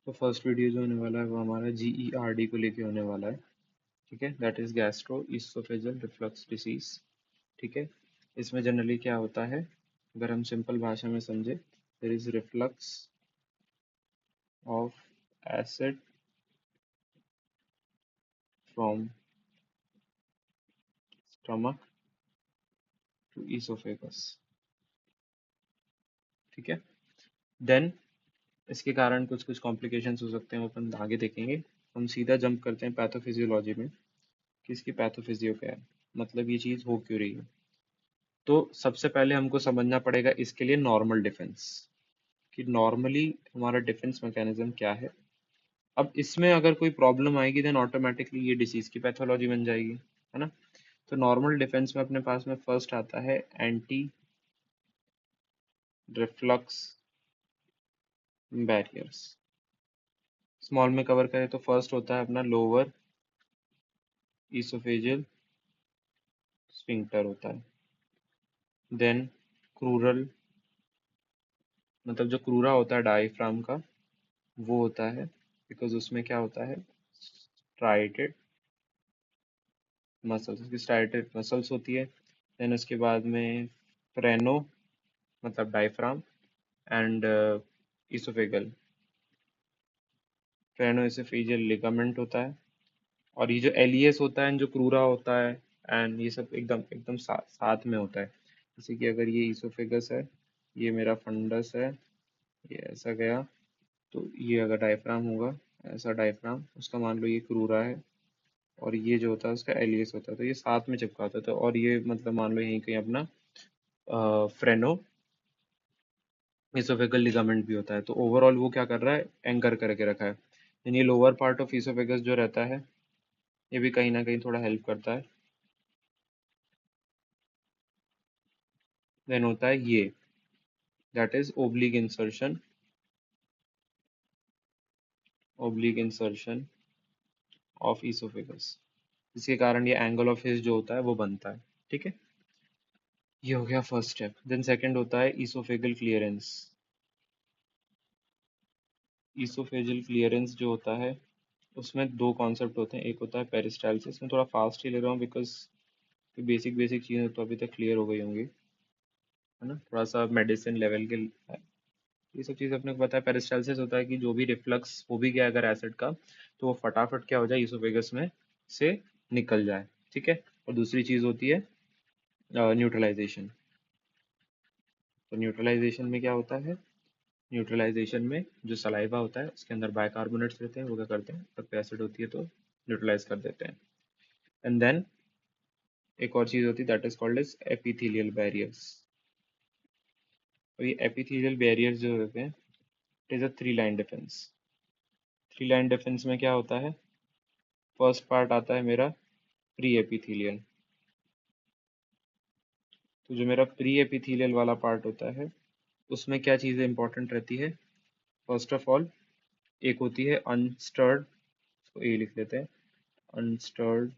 तो first video जो होने वाला है वो हमारा GERD को लेके होने वाला है। ठीक है, that is gastro oesophageal reflux disease. ठीक है, इसमें जनरली क्या होता है, अगर हम सिंपल भाषा में समझे, there is reflux of acid from stomach to oesophagus. ठीक है, देन इसके कारण कुछ कुछ कॉम्प्लिकेशंस हो सकते हैं, वो अपन आगे देखेंगे। हम सीधा जंप करते हैं पैथोफिजियोलॉजी में कि इसकी पैथोफिजियो क्या है, मतलब ये चीज़ हो क्यों रही है। तो सबसे पहले हमको समझना पड़ेगा इसके लिए नॉर्मल डिफेंस, कि नॉर्मली हमारा डिफेंस मैकेनिज्म क्या है। अब इसमें अगर कोई प्रॉब्लम आएगी देन ऑटोमेटिकली ये डिसीज की पैथोलॉजी बन जाएगी, है ना। तो नॉर्मल डिफेंस में अपने पास में फर्स्ट आता है एंटी रिफ्लक्स बैरियर्स। स्मॉल में कवर करें तो फर्स्ट होता है अपना लोअर इसोफेजियल स्फिंक्टर होता है, देन क्रूरल, मतलब जो क्रूरा होता है डायफ्राम का वो होता है, बिकॉज उसमें क्या होता है, स्ट्राइटेड मसल्स, उसकी स्ट्राइटेड मसल्स होती है। देन उसके बाद में फ्रेनो, मतलब diaphragm, and oesophageal, phreno oesophageal ligament होता है। और ये जो एलियस होता है, जो क्रूरा होता है, एंड ये सब एकदम एकदम साथ में होता है। जैसे कि अगर ये इसोफेगस है, ये मेरा फंडस है, ये ऐसा गया, तो ये अगर डायफ्राम होगा, ऐसा डायफ्राम, उसका मान लो ये क्रूरा है, और ये जो होता है उसका एलियस होता है, तो ये साथ में चिपका होता है। तो और ये मतलब मान लो यहीं कहीं अपना फ्रेनो इसोफेगल लिगामेंट भी होता है। तो ओवरऑल वो क्या कर रहा है, एंकर करके रखा है। यानी लोअर पार्ट ऑफ इसोफेगस जो रहता है, ये भी कहीं ना कहीं थोड़ा हेल्प करता है। देन होता है ये, that is oblique insertion of oesophagus, जिसके कारण ये एंगल ऑफ हिस जो होता है वो बनता है। ठीक है, ये हो गया फर्स्ट स्टेप। देन सेकंड होता है इसोफेगल क्लियरेंस। इसोफेजियल क्लियरेंस जो होता है, उसमें दो कॉन्सेप्ट होते हैं। एक होता है पेरिस्टाल्सिस, में थोड़ा फास्ट ही ले रहा हूँ बिकॉज बेसिक बेसिक चीज़ें तो अभी तक क्लियर हो गई होंगी, है ना, थोड़ा सा मेडिसिन लेवल के है। ये सब चीज़ अपने को पता है। पेरिस्टाल्सिस होता है कि जो भी रिफ्लक्स हो भी गया अगर एसिड का, तो वो फटाफट क्या हो जाए, इसोफेगस में से निकल जाए। ठीक है, और दूसरी चीज़ होती है न्यूट्रलाइजेशन। तो न्यूट्रलाइजेशन में क्या होता है, न्यूट्रलाइजेशन में जो सलाइवा होता है उसके अंदर बाइकार्बोनेट्स रहते हैं, वो क्या करते हैं, जब एसिड होती है तो न्यूट्रलाइज कर देते हैं। एंड देन एक और चीज होती है, that is called as epithelial barriers. और ये एपिथेलियल बैरियर्स जो होते हैं, it is a three line defence. Three line defence में क्या होता है, फर्स्ट पार्ट आता है मेरा प्री एपिथेलियल। तो जो मेरा प्री एपिथेलियल वाला पार्ट होता है, उसमें क्या चीज़ें इंपॉर्टेंट रहती है, फर्स्ट ऑफ ऑल एक होती है अनस्टर्ड, तो ये लिख लेते हैं, अनस्टर्ड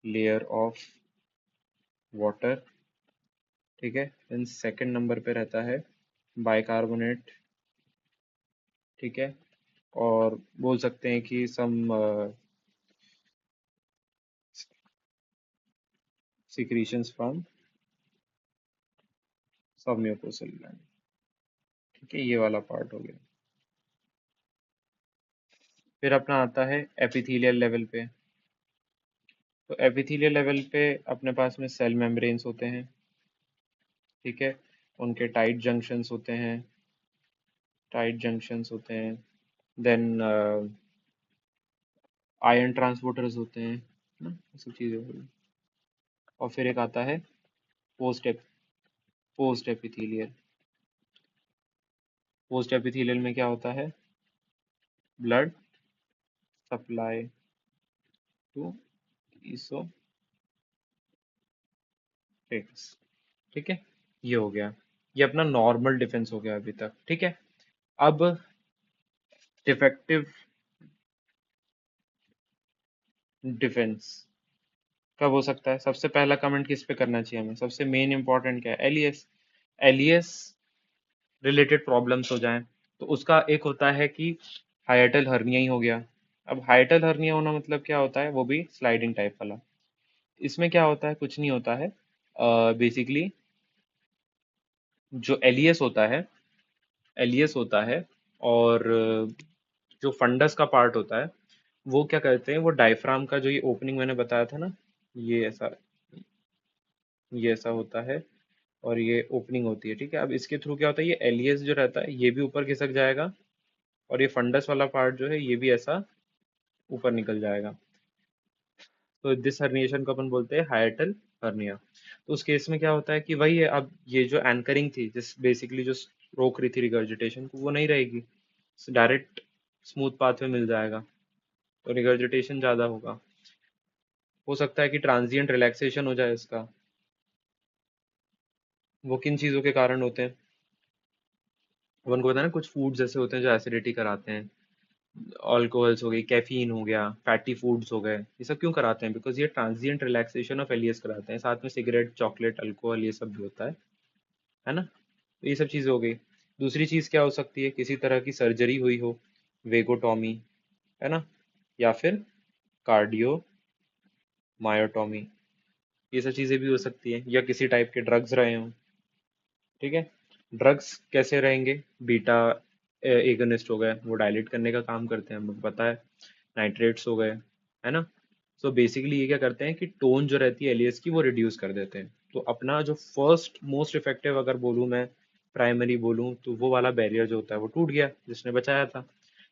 लेयर ऑफ वाटर। ठीक है, देन सेकंड नंबर पे रहता है बाइकार्बोनेट। ठीक है, और बोल सकते हैं कि सम सिक्रीशंस फ्रॉम सब म्यूकोसल ग्लैंड। ठीक है, ये वाला पार्ट हो गया। फिर अपना आता है एपिथेलियल लेवल पे। तो एपिथेलियल लेवल पे अपने पास में सेल मेम्ब्रेन्स होते हैं। ठीक है, उनके टाइट जंक्शंस होते हैं। देन आयन ट्रांसपोर्टर्स होते हैं, ना, ये सब चीज़ें हो गई। और फिर एक आता है post post epithelial. Post epithelial में क्या होता है, ब्लड सप्लाई टू इसोफेगस। ठीक है, ये हो गया, ये अपना नॉर्मल डिफेंस हो गया अभी तक। ठीक है, अब डिफेक्टिव डिफेंस कब हो सकता है, सबसे पहला कमेंट किस पे करना चाहिए हमें, सबसे मेन इंपॉर्टेंट क्या है, एलियस। एलियस रिलेटेड प्रॉब्लम्स हो जाएं, तो उसका एक होता है कि हाइटल हर्निया ही हो गया। अब हाइटल हर्निया होना मतलब क्या होता है, वो भी स्लाइडिंग टाइप वाला। इसमें क्या होता है, कुछ नहीं होता है। बेसिकली जो एलियस होता है, एलियस होता है, और जो फंडस का पार्ट होता है, वो क्या करते हैं, वो डायफ्राम का जो ये ओपनिंग मैंने बताया था ना, ये ऐसा, ये ऐसा होता है, और ये ओपनिंग होती है, ठीक है। अब इसके थ्रू क्या होता है, ये एलियस जो रहता है ये भी ऊपर खिसक जाएगा, और ये फंडस वाला पार्ट जो है ये भी ऐसा ऊपर निकल जाएगा। तो दिस हर्निएशन को अपन बोलते हैं हाइटल हर्निया। तो उस केस में क्या होता है कि वही है, अब ये जो एंकरिंग थी, जिस बेसिकली जो रोक रही थी रिगर्जिटेशन को, वो नहीं रहेगी, डायरेक्ट स्मूथ पाथ में मिल जाएगा, तो रिगर्जिटेशन ज़्यादा होगा। हो सकता है कि ट्रांजिएंट रिलैक्सेशन हो जाए इसका। वो किन चीज़ों के कारण होते हैं, अपन को पता है ना, कुछ फूड्स ऐसे होते हैं जो एसिडिटी कराते हैं। अल्कोहल्स हो गई, कैफीन हो गया, फैटी फूड्स हो गए, ये सब क्यों कराते हैं, बिकॉज ये ट्रांजिएंट रिलैक्सेशन ऑफ एलियस कराते हैं। साथ में सिगरेट, चॉकलेट, अल्कोहल, ये सब भी होता है ना। तो ये सब चीज़ हो गई। दूसरी चीज़ क्या हो सकती है, किसी तरह की सर्जरी हुई हो, वेगोटॉमी, है ना, या फिर कार्डियो मायोटॉमी, ये सब चीज़ें भी हो सकती है, या किसी टाइप के ड्रग्स रहे हों, ठीक है। ड्रग्स कैसे रहेंगे, बीटा एगोनिस्ट हो गए, वो डायलेट करने का काम करते हैं, हमको पता है। नाइट्रेट्स हो गए, है ना। सो बेसिकली ये क्या करते हैं कि टोन जो रहती है एलियस की वो रिड्यूस कर देते हैं। तो अपना जो फर्स्ट मोस्ट इफेक्टिव अगर बोलूँ मैं, प्राइमरी बोलूँ, तो वो वाला बैरियर जो होता है वो टूट गया, जिसने बचाया था।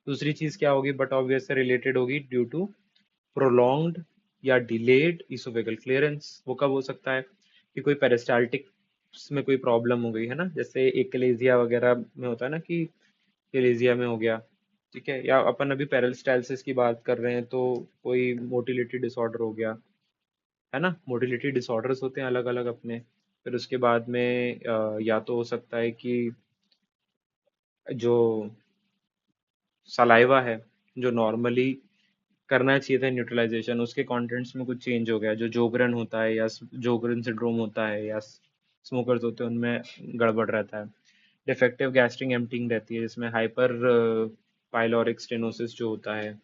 दूसरी चीज़ क्या होगी, बट ऑब्वियस से रिलेटेड होगी, ड्यू टू प्रोलॉन्ग्ड या डिलेड इसोफेगल क्लियरेंस। वो कब हो सकता है कि कोई पेरिस्टाल्टिक में कोई प्रॉब्लम हो गई, है ना, जैसे एकलेजिया वगैरह में होता है ना, कि एलेजिया में हो गया, ठीक है, या अपन अभी पेरिस्टालसिस की बात कर रहे हैं, तो कोई मोटिलिटी डिसऑर्डर हो गया, है ना। मोटिलिटी डिसऑर्डर्स होते हैं अलग अलग अपने। फिर उसके बाद में या तो हो सकता है कि जो सलाइवा है, जो नॉर्मली करना चाहिए था न्यूट्रलाइजेशन, उसके कंटेंट्स में कुछ चेंज हो गया, जो जोगरन होता है या जोगरन सिंड्रोम होता है, या स्मोकर्स होते हैं, उनमें गड़बड़ रहता है। डिफेक्टिव गैस्ट्रिक एम्पटिंग रहती है, जिसमें हाइपर पाइलोरिक स्टेनोसिस जो होता है,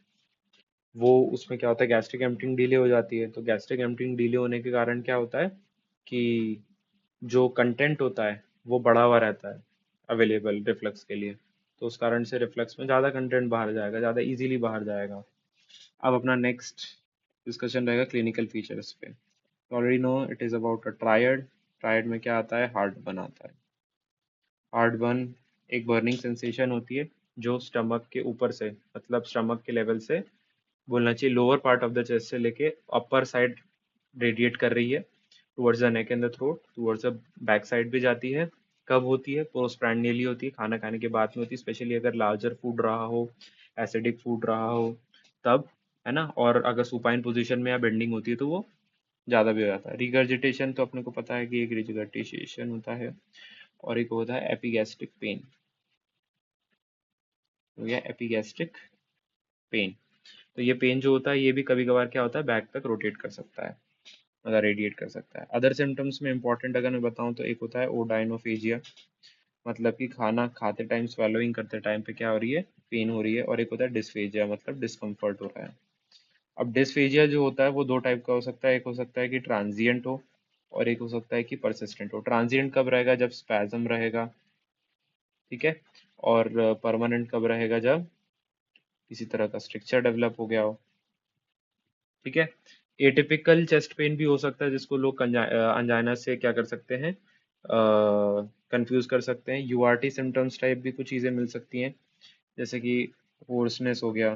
वो उसमें क्या होता है, गैस्ट्रिक एम्पटिंग डिले हो जाती है। तो गैस्ट्रिक एम्पटिंग डिले होने के कारण क्या होता है कि जो कंटेंट होता है वो बढ़ा हुआ रहता है अवेलेबल रिफ्लक्स के लिए, तो उस कारण से रिफ्लक्स में ज़्यादा कंटेंट बाहर जाएगा, ज़्यादा इजीली बाहर जाएगा। अब अपना नेक्स्ट डिस्कशन रहेगा क्लिनिकल फीचर्स पे। Already know it is about a triad. Triad में क्या आता है, हार्ट बर्न आता है। हार्ट बर्न एक बर्निंग सेंसेशन होती है, जो स्टमक के ऊपर से, मतलब स्टमक के लेवल से बोलना चाहिए, lower part of the chest से लेके अपर साइड रेडिएट कर रही है towards the neck and the throat, towards the back side भी जाती है। कब होती है, पोस्टप्रैंडियली होती है, खाना खाने के बाद में होती है, स्पेशली अगर लार्जर फूड रहा हो, एसिडिक फूड रहा हो, तब, है ना। और अगर सुपाइन पोजीशन में या बेंडिंग होती है तो वो ज़्यादा भी हो जाता है। रिगर्जिटेशन तो अपने को पता है कि एक रिगर्जिटेशन होता है, और एक होता है एपिगैस्ट्रिक पेन, तो यह एपिगैस्ट्रिक पेन। तो ये पेन जो होता है ये भी कभी कभार क्या होता है, बैक तक रोटेट कर सकता है, मतलब रेडिएट कर सकता है। अदर सिम्टम्स में इंपॉर्टेंट अगर मैं बताऊं तो एक होता है ओडाइनोफेजिया, मतलब कि खाना खाते टाइम, स्वेलोइंग करते टाइम पे क्या हो रही है, पेन हो रही है। और एक होता है डिस्फेजिया, मतलब डिस्कम्फर्ट हो रहा है। अब डिस्फेजिया जो होता है वो दो टाइप का हो सकता है, एक हो सकता है कि ट्रांजिएंट हो, और एक हो सकता है कि परसिस्टेंट हो। ट्रांजिएंट कब रहेगा, जब स्पैज्म रहेगा, ठीक है। और परमानेंट कब रहेगा, जब किसी तरह का स्ट्रक्चर डेवलप हो गया हो, ठीक है। एटिपिकल चेस्ट पेन भी हो सकता है, जिसको लोग अंजाइना से क्या कर सकते हैं, कंफ्यूज कर सकते हैं। यूआरटी सिम्टम्स टाइप भी कुछ चीज़ें मिल सकती हैं, जैसे कि होर्सनेस हो गया,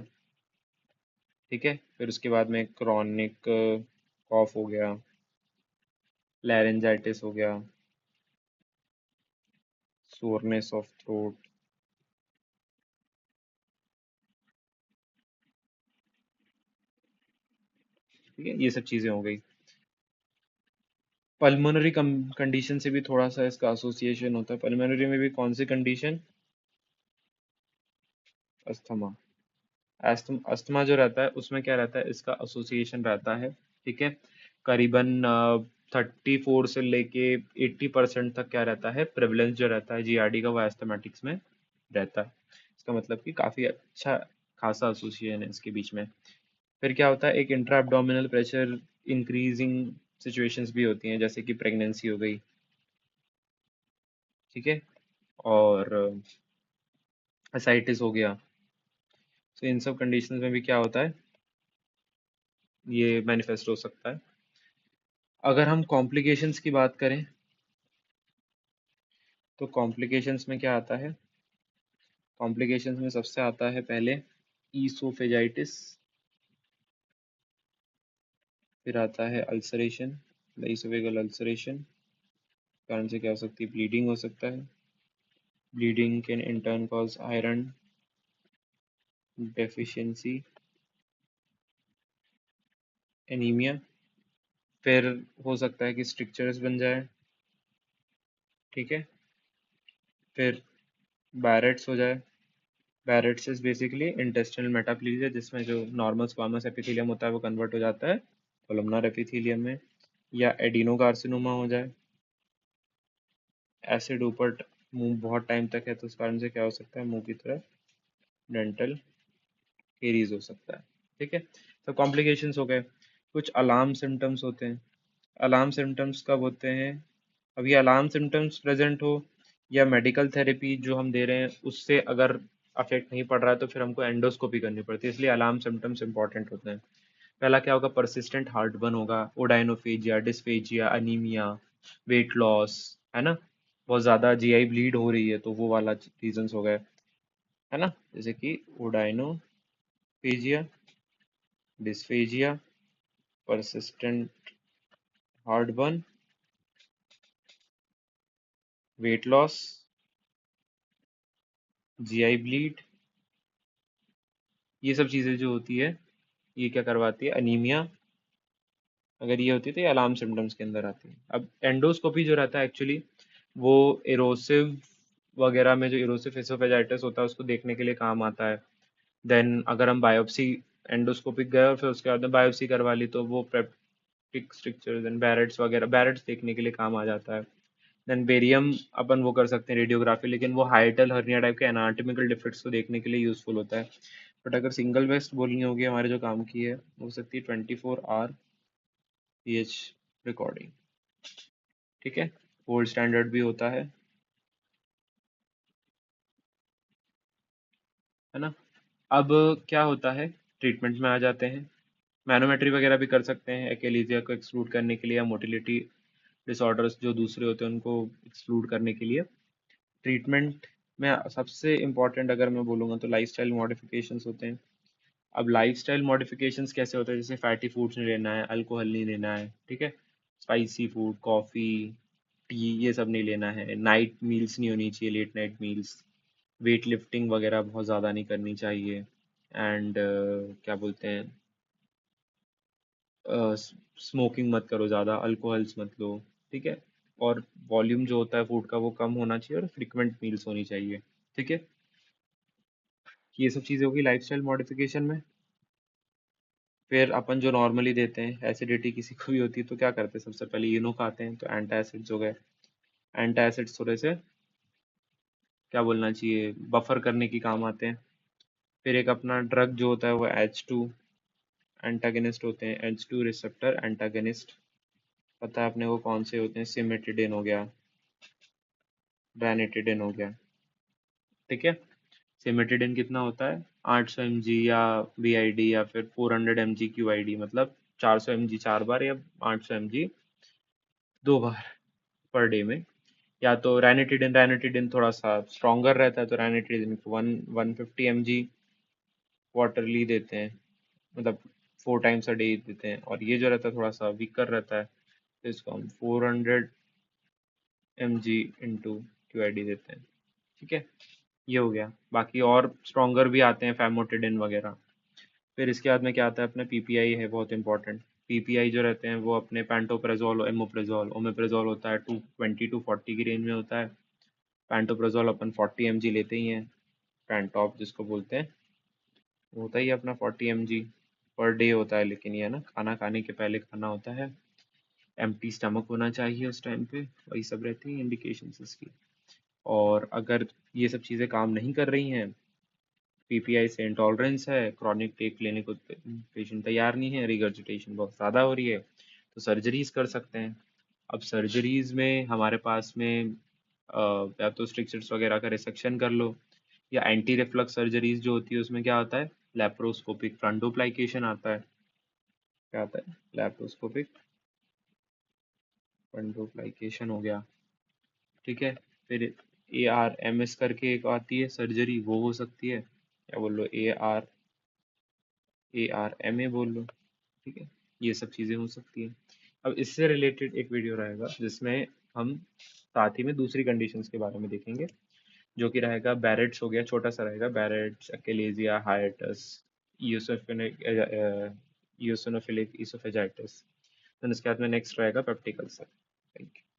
ठीक है। फिर उसके बाद में क्रॉनिक कॉफ हो गया, लैरेंजाइटिस हो गया, सोरनेस ऑफ थ्रोट, ठीक है, ये सब चीज़ें हो गई। पल्मोनरी कंडीशन से भी थोड़ा सा इसका एसोसिएशन होता है। पल्मोनरी में भी कौन सी कंडीशन, अस्थमा। अस्थमा जो रहता है उसमें क्या रहता है, इसका एसोसिएशन रहता है, ठीक है। करीबन 34 से लेके 80% तक क्या रहता है, प्रेवलेंस जो रहता है जीआरडी का, वो एस्थमेटिक्स में रहता है। इसका मतलब कि काफ़ी अच्छा खासा एसोसिएशन है इसके बीच में। फिर क्या होता है, एक intra abdominal pressure increasing situations भी होती हैं, जैसे कि प्रेगनेंसी हो गई, ठीक है, और असाइटिस हो गया। तो इन सब कंडीशंस में भी क्या होता है, ये मैनिफेस्ट हो सकता है। अगर हम कॉम्प्लिकेशंस की बात करें तो कॉम्प्लिकेशंस में क्या आता है, कॉम्प्लिकेशंस में सबसे आता है पहले ईसोफेजाइटिस, फिर आता है अल्सरेशन, ईसोफेगल अल्सरेशन, कारण से क्या हो सकती है, ब्लीडिंग हो सकता है। Bleeding can in turn cause iron deficiency, anaemia. फिर हो सकता है कि स्ट्रिक्चर्स बन जाए, ठीक है। फिर बैरेट्स हो जाए। बैरेट्स इज बेसिकली इंटेस्टिनल मेटाप्लीजिया, जिसमें जो नॉर्मल स्क्वामस एपिथेलियम होता है वो कन्वर्ट हो जाता है कोलमनार एपिथेलियम में। या एडिनोकार्सिनोमा हो जाए। एसिड ऊपर मुंह बहुत टाइम तक है तो उस कारण से क्या हो सकता है, मुंह की तरफ डेंटल केरीज हो सकता है, ठीक है। तो कॉम्प्लिकेशंस हो गए। कुछ अलार्म सिम्टम्स होते हैं। अलार्म सिम्टम्स कब होते हैं, अब ये अलार्म सिम्टम्स प्रेजेंट हो या मेडिकल थेरेपी जो हम दे रहे हैं उससे अगर अफेक्ट नहीं पड़ रहा है तो फिर हमको एंडोस्कोपी करनी पड़ती है, इसलिए अलार्म सिम्टम्स इंपॉर्टेंट होते हैं। पहला क्या होगा, परसिस्टेंट हार्टबर्न होगा, odynophagia, dysphagia, anaemia, weight loss, है ना, बहुत ज़्यादा जीआई ब्लीड हो रही है तो वो वाला रीजंस हो गए, है ना, जैसे कि odynophagia, dysphagia, persistent heartburn, weight loss, GI bleed, ये सब चीज़ें जो होती है ये क्या करवाती है, अनीमिया। अगर ये होती है तो ये अलार्म सिम्टम्स के अंदर आती है। अब एंडोस्कोपी जो रहता है एक्चुअली वो एरोसिव वगैरह में, जो एरोसिव एसोफेजाइटिस होता है उसको देखने के लिए काम आता है। देन अगर हम बायोप्सी, एंडोस्कोपिक गए और फिर उसके बाद में बायोप्सी करवा ली तो वो पेप्टिक स्ट्रक्चर देन बैरेट्स वगैरह, बैरेट्स देखने के लिए काम आ जाता है। देन बेरियम अपन वो कर सकते हैं रेडियोग्राफी, लेकिन वो हाइटल हर्निया टाइप के एनाटॉमिकल डिफेक्ट्स को देखने के लिए यूजफुल होता है। बट अगर सिंगल वेस्ट बोलनी होगी हमारे जो काम की है, हो सकती है 24 आवर पीएच रिकॉर्डिंग, ठीक है, गोल्ड स्टैंडर्ड भी होता है ना। अब क्या होता है, ट्रीटमेंट में आ जाते हैं। मैनोमेट्री वगैरह भी कर सकते हैं एक्लेजिया को एक्सक्लूड करने के लिए, या मोटिलिटी डिसऑर्डर्स जो दूसरे होते हैं उनको एक्सक्लूड करने के लिए। ट्रीटमेंट में सबसे इम्पॉर्टेंट अगर मैं बोलूँगा तो लाइफस्टाइल मॉडिफिकेशंस होते हैं। अब लाइफस्टाइल मॉडिफिकेशंस कैसे होते हैं, जैसे फैटी फूड्स नहीं लेना है, अल्कोहल नहीं लेना है, ठीक है, स्पाइसी फूड, कॉफ़ी, टी, ये सब नहीं लेना है, नाइट मील्स नहीं होनी चाहिए, late night meals, weight lifting वगैरह बहुत ज़्यादा नहीं करनी चाहिए, एंड क्या बोलते हैं, स्मोकिंग मत करो ज़्यादा, अल्कोहल्स मत लो, ठीक है, और वॉल्यूम जो होता है फूड का वो कम होना चाहिए और फ्रिक्वेंट मील्स होनी चाहिए, ठीक है। ये सब चीज़ें होगी लाइफस्टाइल मॉडिफिकेशन में। फिर अपन जो नॉर्मली देते हैं, एसिडिटी किसी को भी होती है तो क्या करते हैं, सबसे पहले इनो खाते हैं, तो एंटासिड्स हो गए। एंटासिड्स थोड़े से क्या बोलना चाहिए, बफर करने की काम आते हैं। फिर एक अपना ड्रग जो होता है वो H2 एंटागनिस्ट होते हैं, H2 रिसेप्टर एंटागनिस्ट, पता है अपने को कौन से होते हैं, सिमेटिडिन हो गया, रैनिटिडिन हो गया, ठीक है। सिमेटिडिन कितना होता है, 800 mg या BID, या फिर 400 mg QID, मतलब 400 mg 4 बार या 800 mg 2 बार पर डे में। या तो रैनिटिडिन, रैनिटिडिन थोड़ा सा स्ट्रॉन्गर रहता है तो रैनिटिडिन 150 mg क्वार्टरली देते हैं, मतलब 4 टाइम्स अ डे देते हैं, और ये जो रहता है थोड़ा सा वीकर रहता है तो इसको हम 400 mg इंटू QID देते हैं, ठीक है। ये हो गया। बाकी और स्ट्रॉन्गर भी आते हैं, फैमोटिडिन वगैरह। फिर इसके बाद में क्या आता है, अपना PPI है बहुत इंपॉर्टेंट। PPI जो रहते हैं वो अपने पैंटोप्रेजोल, एमोप्रेजोल, ओमेप्रेजोल होता है 220 to 40 की रेंज में होता है। पैंटोप्रेजोल अपन 40 mg लेते ही हैं, पैंटॉप जिसको बोलते हैं, वो होता ही है अपना 40 mg पर डे होता है, लेकिन ये है ना, खाना खाने के पहले खाना होता है, एम्प्टी स्टमक होना चाहिए उस टाइम पे, वही सब रहती है इंडिकेशंस इसकी। और अगर ये सब चीज़ें काम नहीं कर रही हैं, पीपीआई से इंटॉलरेंस है, क्रॉनिक टेक लेने को पेशेंट तैयार नहीं है, रिगर्जिटेशन बहुत ज़्यादा हो रही है, तो सर्जरीज कर सकते हैं। अब सर्जरीज में हमारे पास में या तो स्ट्रिक्चर्स वगैरह का रिसेक्शन कर लो, या एंटी रिफ्लक्स सर्जरीज जो होती है उसमें क्या होता है, लैप्रोस्कोपिक फ्रंटोप्लाइकेशन आता है। क्या आता है? लैप्रोस्कोपिक फ्रंटोप्लाइकेशन हो गया। ठीक है। फिर ARMS करके एक आती है सर्जरी, वो हो सकती है, या बोल लो ARMA बोल लो। ठीक है। ये सब चीज़ें हो सकती हैं। अब इससे रिलेटेड एक वीडियो रहेगा जिसमें हम साथ ही में दूसरी कंडीशंस के बारे में देखेंगे, जो कि रहेगा बैरेट्स हो गया, छोटा सा रहेगा, Barrett's, achalasia, hiatus, eosinophilic eosinophilic oesophagitis. Then इसके बाद में नेक्स्ट रहेगा पेप्टिक अल्सर। Thank you.